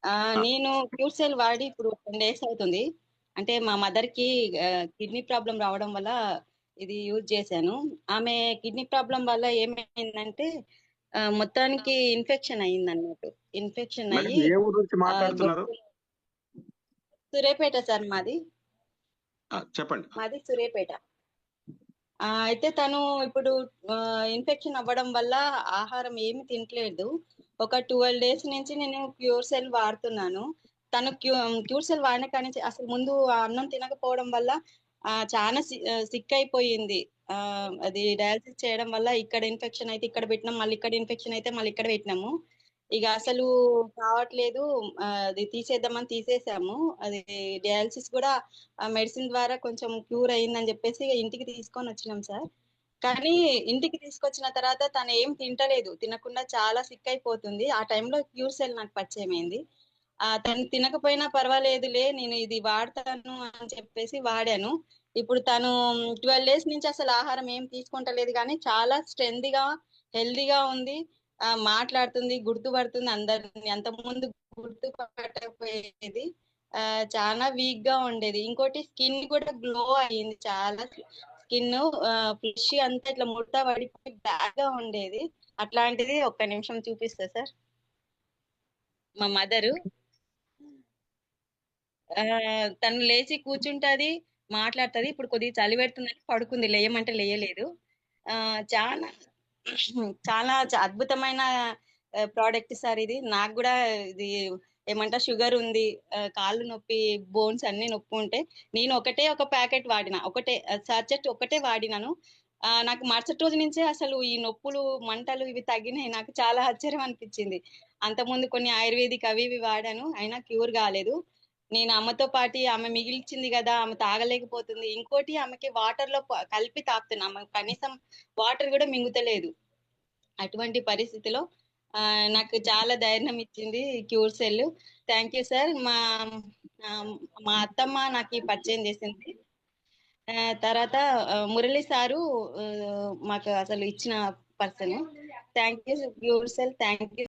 ఆ! నేను cure cell వాడి ఇప్పుడు 10 డేస్ అవుతుంది. అంటే మా మదర్‌కి కిడ్నీ ప్రాబ్లమ్ రావడం వల్ల ఇది యూజ్ చేశాను. ఆమె కిడ్నీ ప్రాబ్లమ్ వల్ల ఏమైందంటే మొత్తానికి ఇన్ఫెక్షన్ అయిందన్నట్టు. ఇన్ఫెక్షన్ మేడం అయ్యి ఏ ఊరు నుంచి మాట్లాడుతున్నారు? గొంతు సూర్యాపేట సార్ మాది. చెప్పండి. మాది సూర్యాపేట. అయితే తను ఇప్పుడు ఇన్ఫెక్షన్ అవ్వడం వల్ల ఆహారం ఏమి తినట్లేదు. ఒక 12 డేస్ నుంచి నేను క్యూర్ సెల్ వాడుతున్నాను. తను క్యూర్ సెల్ వాడిన కాడ్నుంచి అసలు ముందు ఆ అన్నం తినకపోవడం వల్ల చానా సిక్ అయిపోయింది. అది డయాలిసిస్ చేయడం వల్ల ఇక్కడ ఇన్ఫెక్షన్ అయితే ఇక్కడ పెట్టినాం. మళ్ళీ ఇక్కడ ఇన్ఫెక్షన్ అయితే మళ్ళీ ఇక్కడ పెట్టినాము. ఇగ అసలు కావట్లేదు. అది తీసేద్దామని తీసేసాము. అది డయాలిసిస్ కూడా ఆ మెడిసిన్ ద్వారా కొంచెం క్యూర్ అయిందని చెప్పేసి ఇంటికి తీసుకొని వచ్చినాం సార్. కానీ ఇంటికి తీసుకొచ్చిన తర్వాత తను ఏం తింటలేదు. తినకుండా చాలా సిక్ అయిపోతుంది. ఆ టైంలో క్యూర్ సెల్ నాకు పరిచయమైంది. తను తినకపోయినా పర్వాలేదులే నేను ఇది వాడతాను అని చెప్పేసి వాడాను. ఇప్పుడు తను 12 డేస్ నుంచి అసలు ఆహారం ఏం తీసుకుంటలేదు గానీ చాలా స్ట్రెంగ్త్‌గా, హెల్తీగా ఉంది. మాట్లాడుతుంది, గుర్తుపడుతుంది అందరిని. అంతకుముందు గుర్తుపట్టకపోయేది. చానా వీక్‌గా ఉండేది. ఇంకోటి స్కిన్ కూడా గ్లో అయింది చాలా. స్కిన్ను ఫ్లెష్ అంతా ఇట్లా ముడత పడిపోయి బ్లాక్‌గా ఉండేది. అట్లాంటిది ఒక్క నిమిషం చూపిస్తా సార్. మా మదరు తను లేచి కూర్చుంటది, మాట్లాడుతది. ఇప్పుడు కొద్దిగా చలి పెడుతుందని పడుకుంది. లేయమంటే లేయలేదు. చానా చాలా అద్భుతమైన ప్రోడక్ట్ సార్ ఇది. నాకు గూడా ఇది ఏమంటారు షుగర్ ఉంది. కాళ్ళు నొప్పి, బోన్స్ అన్నీ నొప్పుంటే నేను ఒకటే ఒక ప్యాకెట్ వాడిన. ఒకటే సాచెట్ ఒకటే వాడినాను. నాకు మరుసటి రోజు నుంచే అసలు ఈ నొప్పులు, మంటలు ఇవి తగ్గినాయి. నాకు చాలా ఆశ్చర్యం అనిపిచ్చింది. అంతకుముందు కొన్ని ఆయుర్వేదిక్ అవి ఇవి వాడాను. అయినా క్యూర్ గాలేదు. నేను అమ్మతో పాటి ఆమె మిగిల్చింది గదా! ఆమె తాగలేకపోతుంది. ఇంకోటి ఆమెకి వాటర్‌లో కలిపి తాపుతున్నా. ఆమె కనీసం వాటర్ గూడా మింగుతలేదు. అటువంటి పరిస్థితిలో నాకు చాలా ధైర్యం ఇచ్చింది cure cell. Thank you sir. ఆహ్, మా అత్తమ్మ నాకీ పరిచయం చేసింది. తర్వాత మురళి సారు మాకు అసలు ఇచ్చిన person. Thank you cure cell. Thank you.